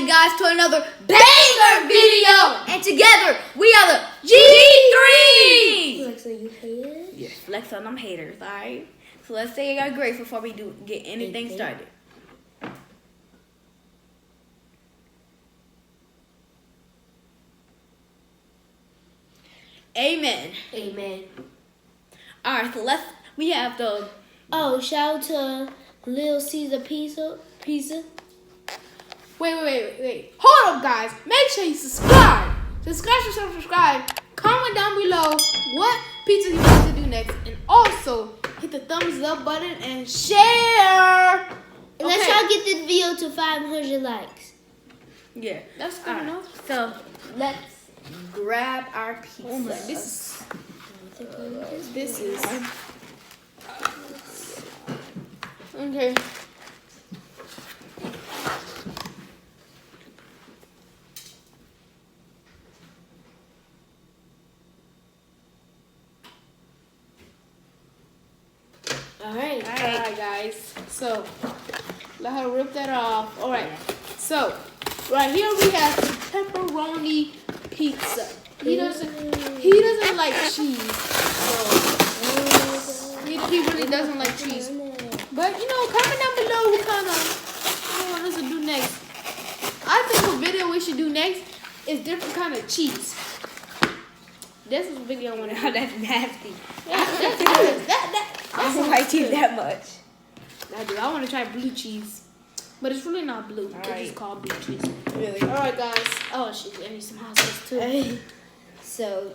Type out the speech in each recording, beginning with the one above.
back, guys, to another banger video. And together, we are the G3. Alexa, you haters? Yes, Alexa and I'm haters, alright? So let's say our grades before we get anything started. Amen. Amen. Alright, so we have the... Oh, shout out to Lil Caesar Pizza. Wait. Hold up, guys. Make sure you subscribe. Subscribe. Comment down below what pizza you want to do next. And also, hit the thumbs up button and share. And let's try to get this video to 500 likes. Yeah. That's good enough. So, let's grab our pizza. Oh my, this is... Okay. Alright, guys. So, let her rip that off. Alright. So, right here we have pepperoni pizza. He doesn't like cheese. So, he really doesn't like cheese. But, comment down below what kind of want us to do next. I think a video we should do next is different kind of cheese. This is a video I want to do. That's nasty. Yeah, that's good. I don't like cheese that much. I want to try blue cheese. But it's really not blue. It's just called blue cheese. Really? Alright, guys. Oh, shit. I need some hot sauce, too. So,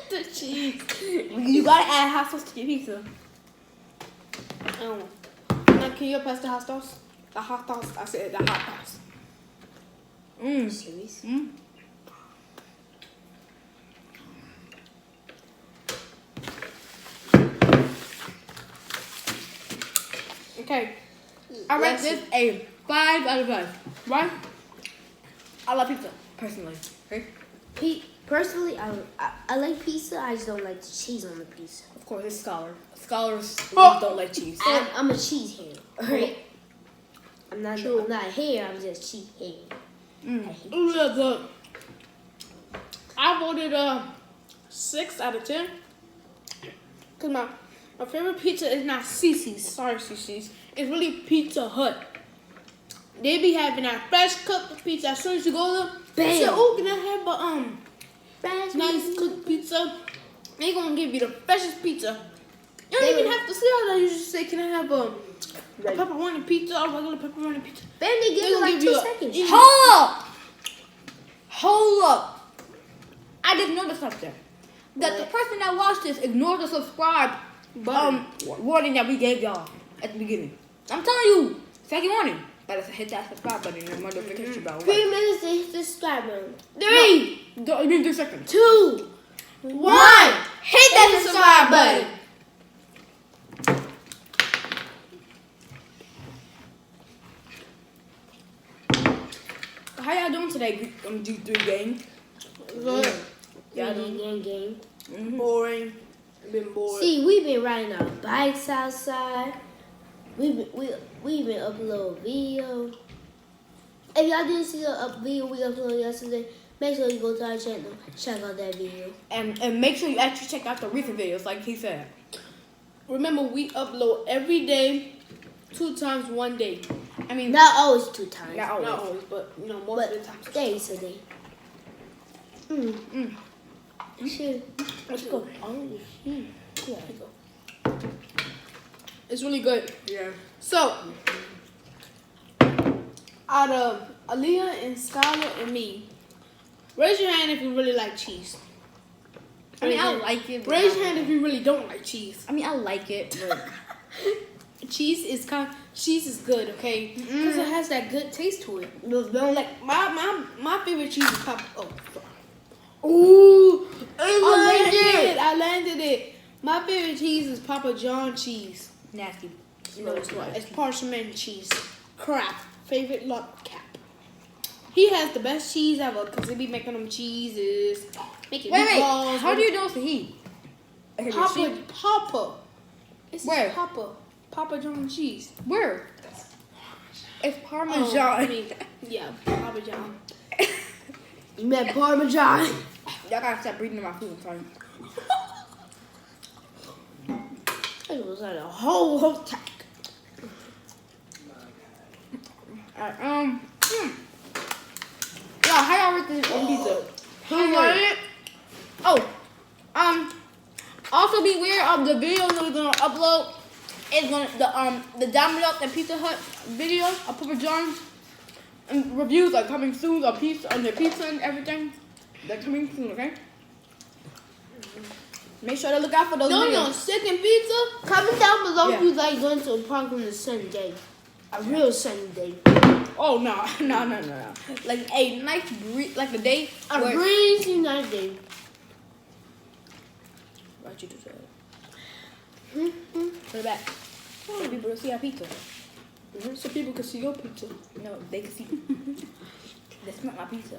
The cheese. You gotta add hot sauce to your pizza. Now, can you pass the hot sauce? The hot sauce. I said the hot sauce. serious? Okay. I rate this a 5 out of 5. Right? I love pizza, personally. Okay? Personally, I like pizza. I just don't like the cheese on the pizza. Of course, it's Scholar. Scholars don't like cheese. I'm a cheese hater, right? I'm not True. a hater. I'm just cheese hater. I voted 6 out of 10. Because my favorite pizza is not Cece's. Sorry, Cece's. It's really Pizza Hut. They be having that fresh cooked pizza. As soon as you go there, Bam. say, oh, can I have a nice Pizza. cooked pizza? They gonna give you the freshest pizza. You don't even have to say all that. You just say, can I have a pepperoni pizza or regular pepperoni pizza? Bam, they give you like 2 seconds. Hold up. I just noticed something. That the person that watched this ignored the subscribe warning that we gave y'all at the beginning. I'm telling you, second warning. Gotta hit that subscribe button and notification bell. 3 minutes to hit the subscribe button. 3, No, you need 3 seconds. 2, 1, Hit that subscribe button. How y'all doing today, G3 gang? Good. Y'all doing gang. Boring. Been bored. See, we've been riding our bikes outside. We've been uploading video. If y'all didn't see the video we uploaded yesterday, make sure you go to our channel, check out that video. And make sure you actually check out the recent videos, like he said. Remember, we upload every day, 2 times 1 day. I mean, Not always 2 times. not always. Not always, but most of the time. Days a day. Shit. Let's go. Oh, shit. Yeah. It's really good. Yeah. So, out of Aaliyah and Skylar and me, raise your hand if you really like cheese. I mean, I like it. Raise your hand if you really don't like cheese. I mean, I like it, but Cheese is good, okay? Because it has that good taste to it. Like my favorite cheese is Papa. Oh, fuck. Ooh, I landed it. My favorite cheese is Papa John cheese. nasty. No, it's not. It's parchment cheese. Crap. Favorite luck cap. He has the best cheese ever because they be making them cheeses, making meatballs. How do you know it's a he? Papa. It's Where? Papa John cheese. Where? It's Oh, Parmesan. I mean, yeah, Parmesan. You meant Parmesan. Y'all gotta stop breathing in my food. I'm sorry. It was like a whole attack. Alright, Yo, how y'all rate this pizza? Who wanted it? Oh, also be aware of the video that we're gonna upload. It's gonna the Domino's and Pizza Hut video of Papa John's and reviews are coming soon on pizza on their pizza and everything. They're coming soon, okay? Make sure to look out for those No, videos. second pizza. Comment down below Yeah. if you like going to a park on a sunny day. A real sunny day. Oh no. Like a nice breeze, like a day. A where- breezy night day. Why'd you do that? Put it back. So people to see our pizza. So people can see your pizza. No, they can see. They smell my pizza.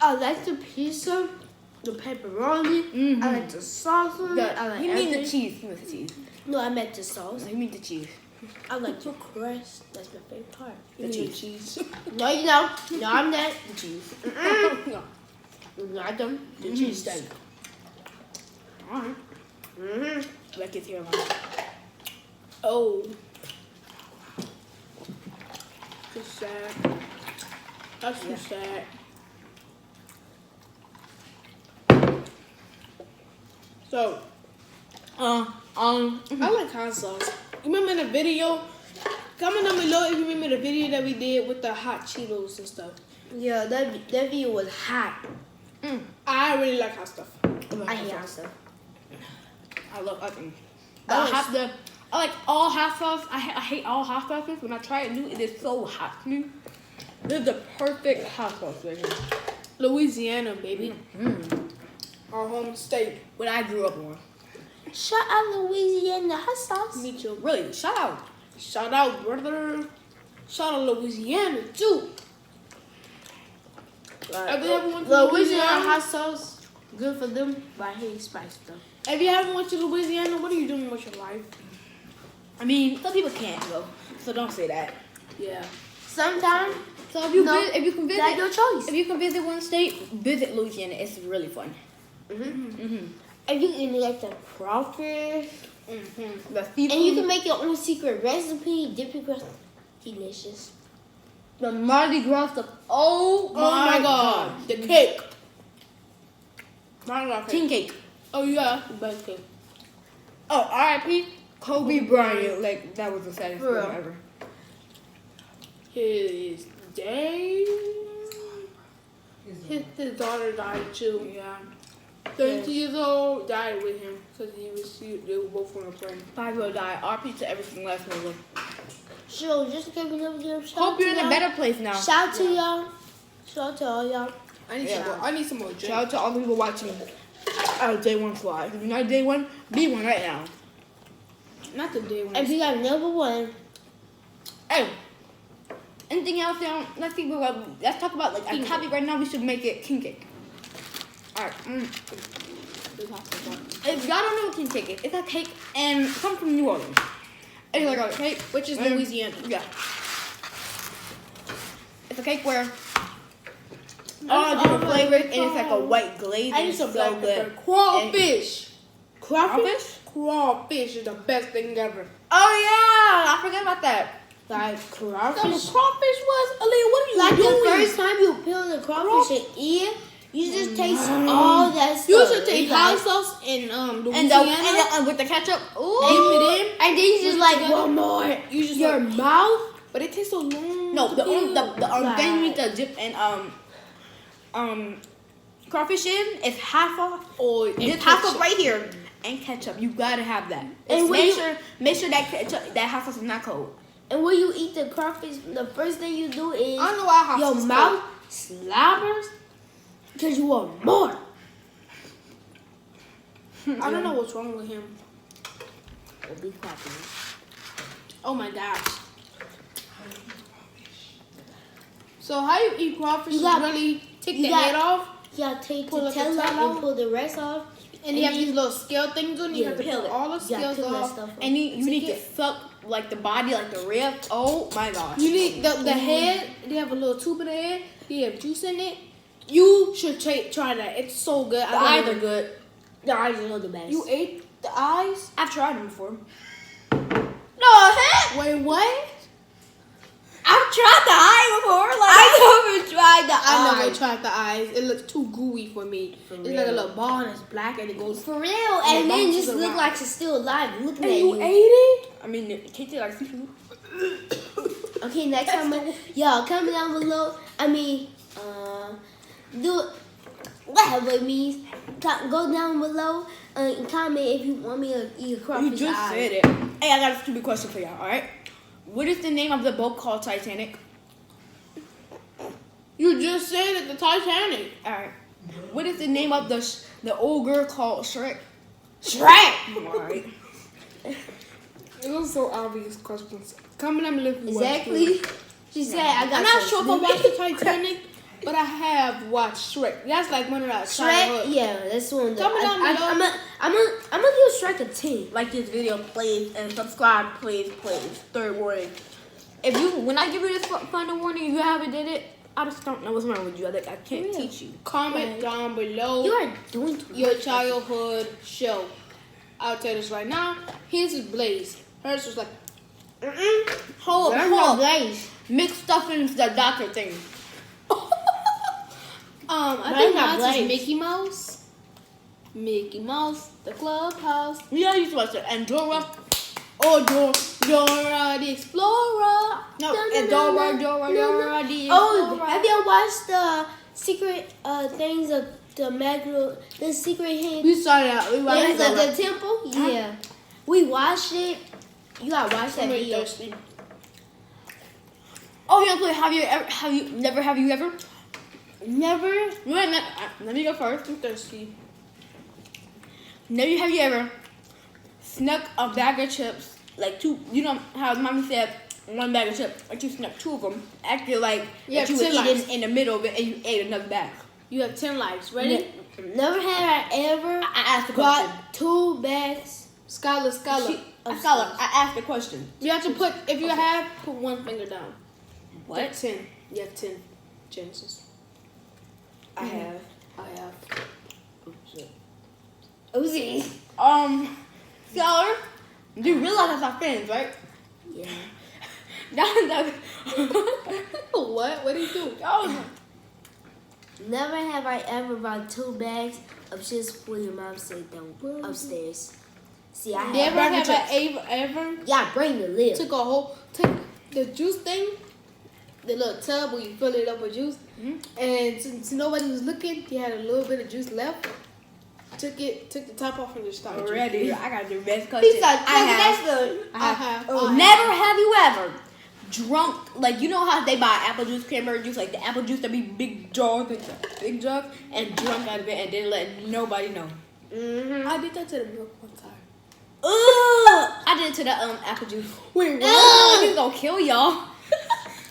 I like the pizza, the pepperoni. Mhm. I like the sauce on it. I like You mean the everything. cheese? You mean the cheese? No, I meant the sauce. No, you mean the cheese? I like the crust. That's my favorite part. The cheese. No, you know. No, I'm not. The cheese. No, not them. The cheese steak. Alright. Mm-hmm. Like it's here. Oh. So sad. That's so sad. So, I like hot sauce. You remember the video? Comment down below if you remember the video that we did with the hot Cheetos and stuff. Yeah, that video was hot. I really like hot stuff. I hate hot stuff. I love onions. I I like all hot sauce. I hate all hot sauces. When I try it new, it is so hot to me. This is the perfect hot sauce right here. Louisiana, baby. Our home state. What I grew up on. Shout out Louisiana hot sauce. Me too. Really, shout out. Shout out, brother. Shout out Louisiana, too. Have you ever went to Louisiana Louisiana? hot sauce, good for them, but I hate spice though. If you haven't went to Louisiana, what are you doing with your life? I mean, some people can't go, so don't say that. Yeah. Sometimes, So if you No, if you can visit, that's your choice. if you can visit one state, visit Louisiana. It's really fun. If you can like the crawfish, The seafood, and you can make your own secret recipe, dip your crust, delicious. the Mardi Gras stuff. Oh Oh my God. The cake. King cake. Oh, yeah. The best cake. Oh, R.I.P. Kobe Bryant. Like that was the saddest For thing real. ever. His day. His daughter died too. Yeah. 30 years old, died with him because they were both on a plane. 5-year-old died. R.I.P. to every single last one of them. So just in case we never get a shout Hope out you're to in a y'all. better place now. Shout out to y'all. Shout out to all y'all. I need Yeah. some more. I need some more drink. Shout out to all the people watching day one squad. If you're not day one, be one right now. Not the day one. If you got number one, Hey, anything else? Down? Let's talk about like a topic right now. We should make it king cake. All right. If y'all don't know what king cake is, it's a cake and it comes from New Orleans. It's like a cake, Which is and- Louisiana. Yeah. It's a cake where all different flavors and it's like a white glaze. I and need it's some so black good. pepper. Crawfish. Crawfish? Crawfish is the best thing ever. Oh yeah, I forgot about that. like So crawfish. crawfish was, Aaliyah, what are you Like doing? the first time you peel the crawfish and eat it, you just taste all that stuff. You should take It's hot like- sauce in And Louisiana. with the ketchup. Dip Ooh. it in. And then you just like together. one more. You just Your like, mouth. but it tastes so long. No, to the peel. thing you need to dip and crawfish in is half off. Or in It's half ketchup. off right here and ketchup. You gotta have that. And when Make sure that ketchup, that half off is not cold. And when you eat the crawfish, the first thing you do is I don't know why hot your sauce is mouth slobbers because you want more. I don't know what's wrong with him. We'll be happy. Oh my gosh. So how you eat crawfish You is got- really take you the got- head off, You gotta take Pull the up the tail tail out out. and pull the rest off. and you have these little scale things on. You Yeah, have to peel peel it. all the You gotta scales peel that off. stuff off. And you need to it. suck like the body, like the rib. Oh my gosh. You need the head. They have a little tube in the head. They have juice in it. You should try that. It's so good. The eyes are good. The eyes are the best. You ate the eyes? I've tried them before. No, heck. Wait, what? I've tried the eye before. Like I never tried the I eyes. never tried the eyes. It looks too gooey for me. It's like a real. little ball and it's black and it goes. For real, and then bounces just look around. like she's still alive looking And at you you. ate it? I mean, it tasted like seafood. Okay, next time, y'all comment down below. I mean, do whatever it means. Go down below and comment if you want me to eat a crawfish You just eye. said it. Hey, I got a stupid question for y'all. All right. What is the name of the boat called Titanic? You just said it, the Titanic. All right. What is the name of the old girl called Shrek? Shrek. All right. It was so obvious questions. Comment down below if you Exactly. watched it. She said, "I got." I'm not sure if I some watched the Titanic, but I have watched Shrek. That's like one of our Shrek. childhood. Yeah, that's one. Comment down below. I'm gonna give Shrek a 10. Like this video, please, and subscribe, please. Third warning. When I give you this final warning, if you haven't did it, I just don't know what's wrong with you. I can't Yeah. teach you. Comment down below You are doing too your much. childhood show. I'll tell this right now. His is Blaze. Hers was like, Hold There's no up. Blaze. Mix stuff into the doctor thing. I Mine think got mine is Blaze. Mickey Mouse. Mickey Mouse, the clubhouse. Yeah, I used to watch it. And Dora. Oh, Dora the Explorer. No, No, and no, Dora, no, Dora, no, Dora, no. the Oh, Explorer. have y'all watched the secret things of the the secret hand We saw that. We watched things of that. the temple? Yeah, we watched it. You gotta watch that I'm really video. thirsty. Oh, yeah, play. Have you ever? Never. Wait, let me go first. I'm thirsty. Have you ever snuck a bag of chips? Like two, you know how mommy said one bag of chips, but you snuck two of them. Acted like Yeah, that you were 10 eating lives. in the middle of it and you ate another bag. You have 10 lives. Ready? Never had I ever I asked the question. bought 2 bags. Scholar. I asked the question. You have to put, if you have, put one finger down. What? You have 10. You have 10 chances. I have. I have. Uzi. Scholar, you realize that's our friends, right? Yeah. What? What do you do? Never have I ever bought 2 bags of chips before your mom said don't upstairs. See, I Never had have I ever Yeah, bring the lid. took the juice thing, the little tub where you fill it up with juice, and since nobody was looking, you had a little bit of juice left. Took the top off and just started Already, drinking. I got the best question. He's like, I have. that's good. I have. Never have you ever drunk, like, you know how they buy apple juice, cranberry juice, like the apple juice that be big jugs, and drunk out of it and didn't let nobody know. I did that to the milk one time. I did it to the apple juice. Wait, what? He's gonna kill y'all.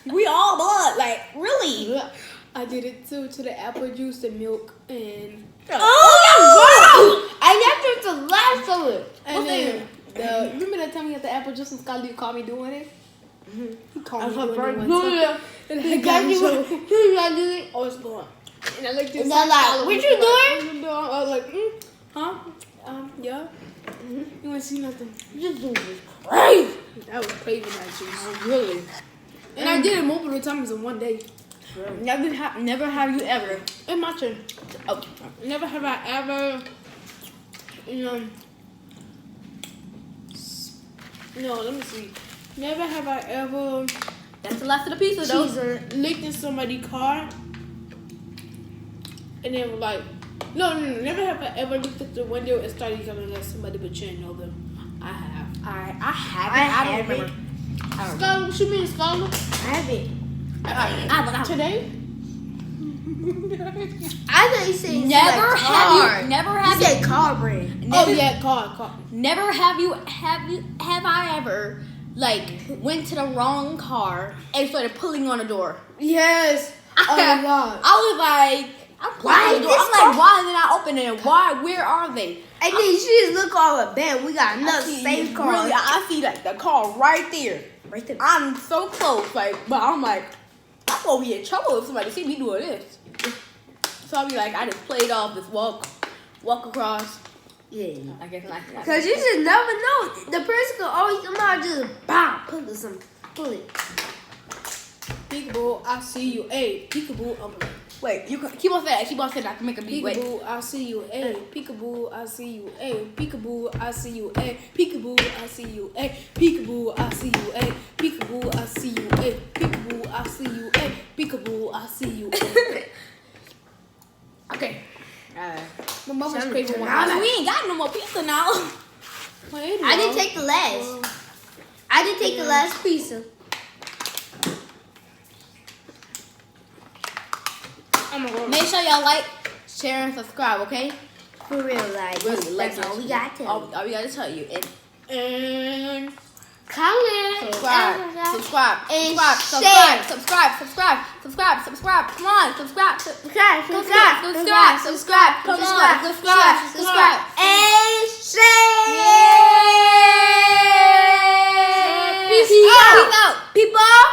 We all blood, like, really. I did it too to the apple juice, the milk, and I never took the last of it. and then remember that time we had the apple juice and Scully called me doing it? He called me doing it one time. And I got in trouble. Oh, it's going. And I looked at And they're like, Skylar, what looked you at my- doing? I was like, huh? Yeah. You want to see nothing? This dude is crazy. I was craving that juice. Really? And I did it multiple times in one day. Never have you ever. And my turn. Oh, Never have I ever, no, let me see. Never have I ever that's the last of the pizza, though. looked in somebody's car and they were like, no, never have I ever looked at the window and started yelling at somebody but you didn't know them. I have. I haven't. I don't remember. Scholar, what you mean, Scholar? I haven't. I Today? I thought you said Never have you. Never You have said you. car brand. Oh, yeah, car. Never have you. Have I ever like went to the wrong car and started pulling on the door? Yes. Oh, my God. I was like, I'm pulling on the door. I'm like, why did I open it? Why? Where are they? And then she just look over, bam, we got another See, safe car. Really, I see like the car right there. Right there. I'm so close, like, but I'm like, I'm gonna be in trouble if somebody see me doing this. So I'll be like, I just played off this walk across. Yeah. I guess like that. Cause you just never know. The person could always come out and just bam, pull it something. Pull it. Peekaboo, I see you. Hey, peekaboo, Wait, you can, keep on saying that. Keep on saying that. I can make a beat. Wait. peekaboo, I see you. Hey, peekaboo, I see you. Hey, peekaboo, I see you. Hey, peekaboo, I see you. Hey, peekaboo, I see you. Hey, peekaboo, I see you. Hey, peekaboo, I see you. Hey, peekaboo, I see you. Okay. My mother's Seven, craving one. ten. We ain't got no more pizza now. Wait, I didn't take the last. I didn't take the last pizza. Make sure y'all like, share, and subscribe. Okay. For real, like, Really, like that's all we got to. All we gotta tell you. And Comment, subscribe. and Subscribe. Subscribe. Come on, subscribe. subscribe, Come on, subscribe. and share. Peace out. People.